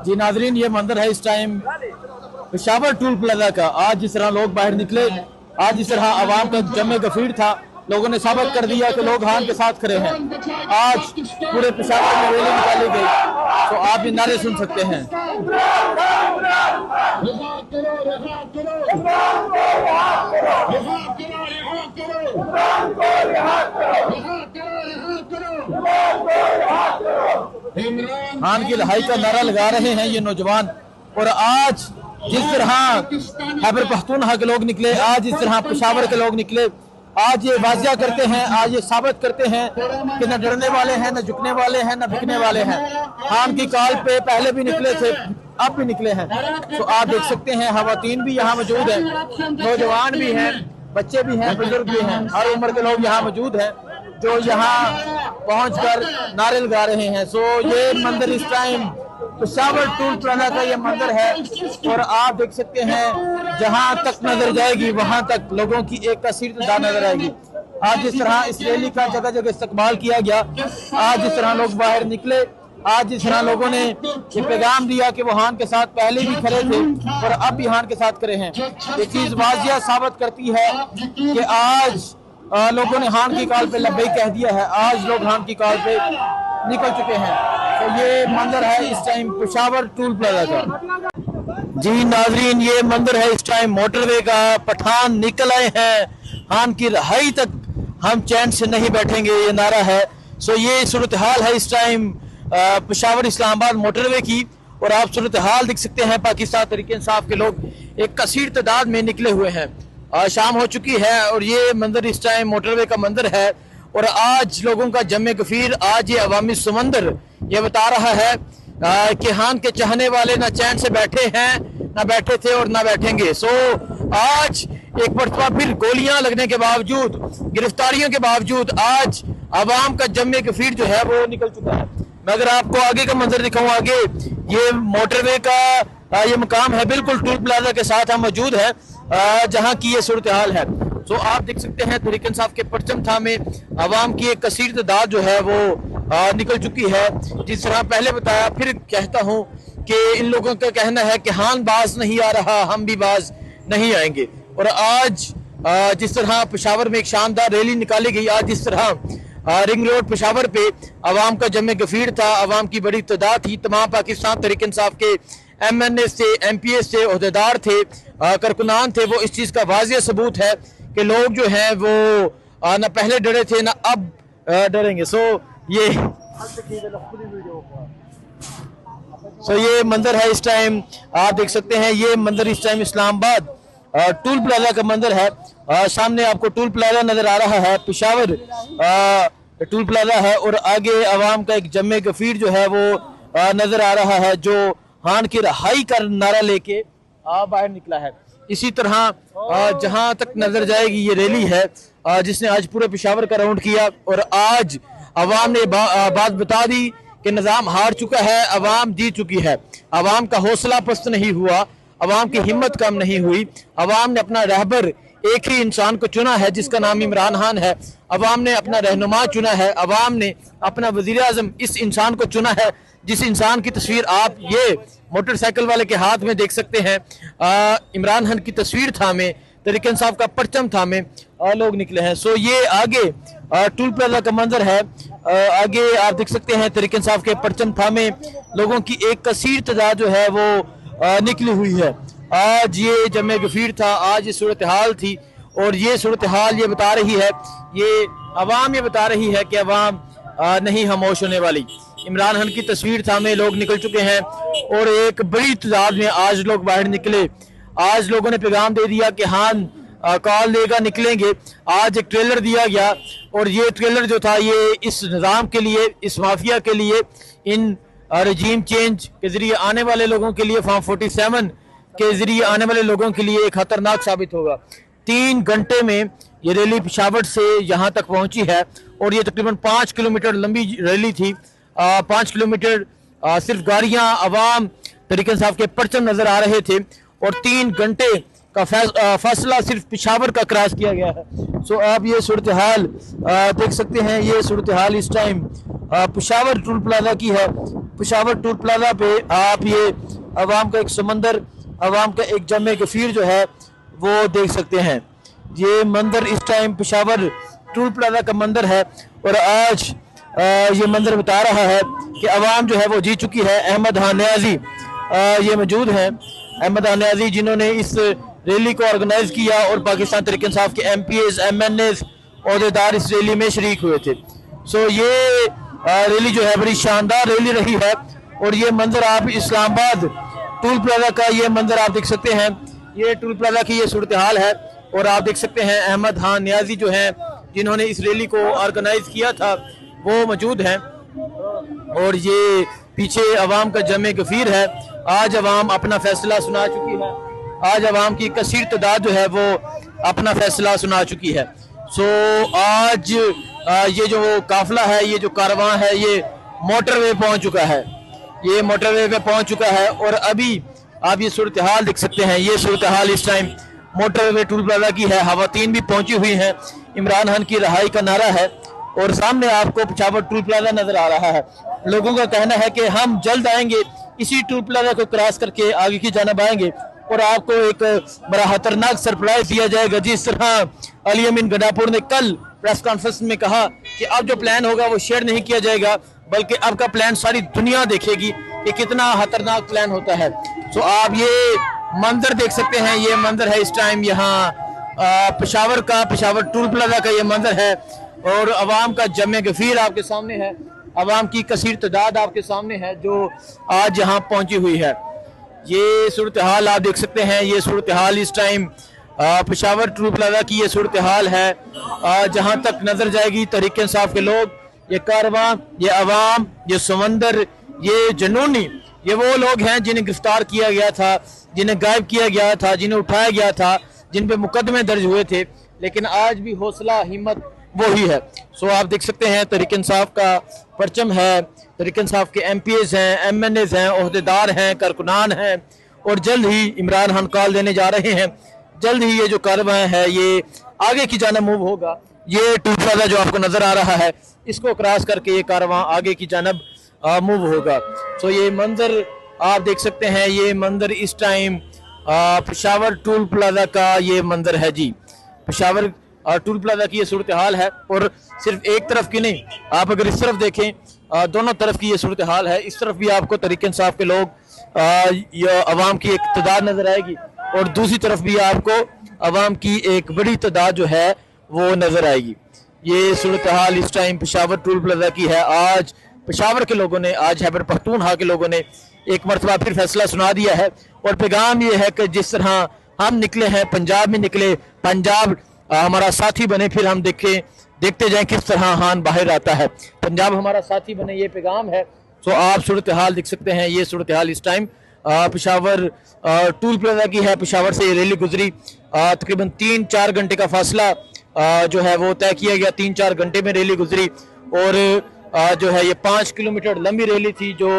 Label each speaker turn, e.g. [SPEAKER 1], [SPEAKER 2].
[SPEAKER 1] जी नाजरीन, ये मंदिर है इस टाइम पेशावर टूल प्लाजा का। आज जिस तरह लोग बाहर निकले, आज जिस तरह आवाम का जमे गफीर था, लोगों ने साबित कर दिया कि लोग हान के साथ खड़े हैं। आज पूरे पेशावर में रैली निकाली गई, तो आप ये नारे सुन सकते हैं। हान की रिहाई का नारा लगा रहे हैं ये नौजवान। और आज जिस तरह खैबर पख्तूनख्वा के लोग निकले, आज जिस तरह पेशावर के लोग निकले, आज ये वाजिया करते हैं, आज ये साबित करते हैं कि न डरने वाले हैं, न झुकने वाले हैं, न बिकने वाले हैं। हान की कॉल पे पहले भी निकले थे, अब भी निकले हैं। तो आप देख सकते हैं खवातीन भी यहाँ मौजूद हैं, नौजवान भी हैं, बच्चे भी हैं, बुजुर्ग भी हैं, हर उम्र के लोग यहाँ मौजूद हैं जो यहाँ पहुंचकर नारे लगा रहे हैं। सो ये मंदिर इस टाइम पेशावर टूल प्लाजा का ये मंदिर है। और आप देख सकते हैं जहां तक नजर जाएगी वहां तक लोगों की एक तस्वीर नजर आएगी। आज जिस तरह इस रैली का जगह जगह इस्तकबाल किया गया, आज जिस तरह लोग बाहर निकले, आज जिस तरह लोगों ने ये पैगाम दिया कि वो हान के साथ पहले भी खड़े थे और अब भी हान के साथ खड़े हैं, ये चीज वाजिया साबित करती है कि आज लोगों ने हान की कॉल पे लब्बैक कह दिया है। आज लोग हान की कॉल पे निकल चुके हैं। तो ये मंदिर है इस टाइम पेशावर टूल प्लाजा का। जी नाजरीन, ये मंदिर है इस टाइम मोटरवे का। पठान निकल आए हैं, हान की रिहाई तक हम चैन से नहीं बैठेंगे, ये नारा है। सो ये सूरत हाल है इस टाइम पेशावर इस्लामाबाद मोटरवे की। और आप सूरत हाल देख सकते हैं, पाकिस्तान तहरीक इंसाफ के लोग एक कसीर तादाद में निकले हुए हैं। शाम हो चुकी है और ये मंदिर इस टाइम मोटरवे का मंदिर है। और आज लोगों का जमे गफीर, आज ये अवामी समंदर ये बता रहा है कि हान के चाहने वाले ना चैन से बैठे हैं, ना बैठे थे और ना बैठेंगे। सो आज एक मरतबा फिर गोलियां लगने के बावजूद, गिरफ्तारियों के बावजूद आज अवाम का जमे गफीर जो है वो निकल चुका है। मैं अगर आपको आगे का मंजर दिखाऊं, आगे ये मोटरवे का ये मुकाम है, बिल्कुल टूल प्लाजा के साथ हम मौजूद है जहाँ की ये सूरत हाल है। तो आप देख सकते हैं तहरीक इंसाफ के परचम थामे अवाम की एक कसीर तादाद जो है वो निकल चुकी है। जिस तरह पहले बताया, फिर कहता हूँ कि इन लोगों का कहना है कि हान बाज नहीं आ रहा, हम भी बाज नहीं आएंगे। और आज जिस तरह पेशावर में एक शानदार रैली निकाली गई, आज जिस तरह रिंग रोड पेशावर पे अवाम का जमे गफीर था, अवाम की बड़ी तादाद थी, तमाम पाकिस्तान तहरीक इंसाफ के MNA से, MPA से, ओहदेदार थे, कारकुनान थे, वो इस चीज़ का वाजिया सबूत है कि लोग जो हैं वो ना पहले डरे थे ना अब डरेंगे। सो ये मंदिर है इस टाइम, आप देख सकते हैं ये मंदिर इस टाइम इस्लामाबाद टूल प्लाजा का मंदिर है। सामने आपको टूल प्लाजा नजर आ रहा है, पेशावर टूल प्लाजा है। और आगे अवाम का एक जमे गफीर जो है वो नजर आ रहा है, जो हान की रिहाई का नारा लेके बाहर निकला है। इसी तरह जहां तक नजर जाएगी ये रैली है जिसने आज पूरे पेशावर का राउंड किया। और आज अवाम ने बात बता दी कि निज़ाम हार चुका है, अवाम जीत चुकी है। अवाम का हौसला पस्त नहीं हुआ, अवाम की हिम्मत कम नहीं हुई। अवाम ने अपना रहबर एक ही इंसान को चुना है जिसका नाम इमरान खान है। अवाम ने अपना रहनुमा चुना है, अवाम ने अपना वजीर आज़म इस इंसान को चुना है जिस इंसान की तस्वीर आप ये मोटरसाइकिल वाले के हाथ में देख सकते हैं। इमरान खान की तस्वीर थामे, तहरीक इंसाफ का परचम थामे लोग निकले हैं। सो ये आगे टूल प्लाजा का मंजर है, आगे आप देख सकते हैं तहरीक इंसाफ के परचम थामे लोगों की एक कसीर तादाद जो है वो निकली हुई है। आज ये जमे गफीर था, आज ये सूरत हाल थी। और ये सूरत हाल ये बता रही है, ये अवाम ये बता रही है कि अवाम नहीं खामोश होने वाली। इमरान खान की तस्वीर थामे लोग निकल चुके हैं और एक बड़ी तादाद में आज लोग बाहर निकले। आज लोगों ने पैगाम दे दिया कि हान कॉल देगा, निकलेंगे। आज एक ट्रेलर दिया गया और ये ट्रेलर जो था ये इस निज़ाम के लिए, इस माफिया के लिए, इन रजीम चेंज के जरिए आने वाले लोगों के लिए, फॉर्म 47 के जरिए आने वाले लोगों के लिए एक खतरनाक साबित होगा। 3 घंटे में ये रैली पेशावर से यहाँ तक पहुँची है और ये तकरीबन 5 किलोमीटर लंबी रैली थी। 5 किलोमीटर सिर्फ गाड़ियाँ, अवाम, तहरीक इंसाफ के परचम नजर आ रहे थे और 3 घंटे का फासला सिर्फ पेशावर का क्रॉस किया गया है। सो आप ये सूरत हाल देख सकते हैं, ये सूरत हाल इस टाइम पेशावर टोल प्लाजा की है। पेशावर टोल प्लाजा पे आप ये अवाम का एक समंदर, अवाम का एक जमे गफीर जो है वो देख सकते हैं। ये मंदिर इस टाइम पेशावर टोल प्लाजा का मंदिर है और आज ये मंदिर बता रहा है कि अवाम जो है वो जी चुकी है। अहमद खान न्याजी ये मौजूद हैं, अहमद खान न्याजी जिन्होंने इस रैली को ऑर्गेनाइज किया और पाकिस्तान तहरीक इंसाफ के MPs MNAs अहदेदार इस रैली में शरीक हुए थे। सो ये रैली जो है बड़ी शानदार रैली रही है और ये मंदिर आप इस्लामाबाद टोल प्लाजा का ये मंदिर आप देख सकते हैं। ये टोल प्लाजा की ये सूरत हाल है और आप देख सकते हैं अहमद खान न्याजी जो हैं जिन्होंने इस रैली को ऑर्गेनाइज किया था वो मौजूद हैं और ये पीछे अवाम का जमे गफीर है। आज अवाम अपना फैसला सुना चुकी है, आज अवाम की कसीर तादाद जो है वो अपना फैसला सुना चुकी है। सो आज ये जो काफिला है, ये जो कारवां है, ये मोटरवे पहुंच चुका है, ये मोटरवे पे पहुंच चुका है और अभी आप ये सूरत हाल देख सकते हैं। ये सूरत हाल इस टाइम मोटरवे टोल प्लाजा की है। खवातीन भी पहुंची हुई हैं, इमरान खान की रहाई का नारा है और सामने आपको पेशावर टोल प्लाजा नजर आ रहा है। लोगों का कहना है कि हम जल्द आएंगे, इसी टोल प्लाजा को क्रॉस करके आगे की जानब आएंगे और आपको एक बड़ा खतरनाक सरप्राइज दिया जाएगा। जिस तरह अली अमीन गंडापुर ने कल प्रेस कॉन्फ्रेंस में कहा कि अब जो प्लान होगा वो शेयर नहीं किया जाएगा, बल्कि अब का प्लान सारी दुनिया देखेगी कि कितना खतरनाक प्लान होता है। तो आप ये मंदिर देख सकते हैं, ये मंदिर है इस टाइम यहाँ पेशावर का, पेशावर टोल प्लाजा का ये मंदिर है और अवाम का जमे गफीर आपके सामने है, अवाम की कसीर तादाद आपके सामने है जो आज यहाँ पहुंची हुई है। ये सूरत हाल आप देख सकते हैं। ये सूरत हाल इस टाइम पेशावर टोल प्लाजा की ये सूरत हाल है। जहाँ तक नजर जाएगी तहरीक इंसाफ के लोग, ये कारवां, ये अवाम, ये समंदर, ये जनूनी, ये वो लोग हैं जिन्हें गिरफ्तार किया गया था, जिन्हें गायब किया गया था, जिन्हें उठाया गया था, जिन पे मुकदमे दर्ज हुए थे, लेकिन आज भी हौसला हिम्मत वो ही है। सो आप देख सकते हैं तहरीक इंसाफ का परचम है, तहरीक इंसाफ के MPs हैं, MNAs हैं, अहदेदार हैं, कारकुनान हैं और जल्द ही इमरान खान कॉल देने जा रहे हैं। जल्द ही ये जो कारवां है ये आगे की जानब मूव होगा। ये टोल प्लाजा जो आपको नजर आ रहा है इसको क्रॉस करके ये कारवां आगे की जानब मूव होगा। तो ये मंदिर आप देख सकते हैं, ये मंदिर इस टाइम पेशावर टोल प्लाजा का ये मंदिर है जी। पेशावर टोल प्लाजा की ये सूरत हाल है और सिर्फ एक तरफ की नहीं, आप अगर इस तरफ देखें दोनों तरफ की ये सूरत हाल है। इस तरफ भी आपको तहरीक इंसाफ के लोग, अवाम की एक तादाद नजर आएगी और दूसरी तरफ भी आपको अवाम की एक बड़ी तादाद जो है वो नजर आएगी। ये सूरत हाल इस टाइम पेशावर टोल प्लाजा की है। आज पेशावर के लोगों ने, आज खैबर पख्तूनख्वा के लोगों ने एक मरतबा फिर फैसला सुना दिया है और पैगाम ये है कि जिस तरह हम निकले हैं, पंजाब में निकले, पंजाब हमारा साथी बने, फिर हम देखते जाएं किस तरह खान बाहर आता है, पंजाब हमारा साथी बने, ये पैगाम है। तो आप सूरत हाल देख सकते हैं। ये सूरत हाल इस टाइम पेशावर टोल प्लाजा की है। पेशावर से ये रैली गुजरी, तकरीबन 3-4 घंटे का फासला जो है वो तय किया गया, 3-4 घंटे में रैली गुजरी और जो है ये 5 किलोमीटर लंबी रैली थी जो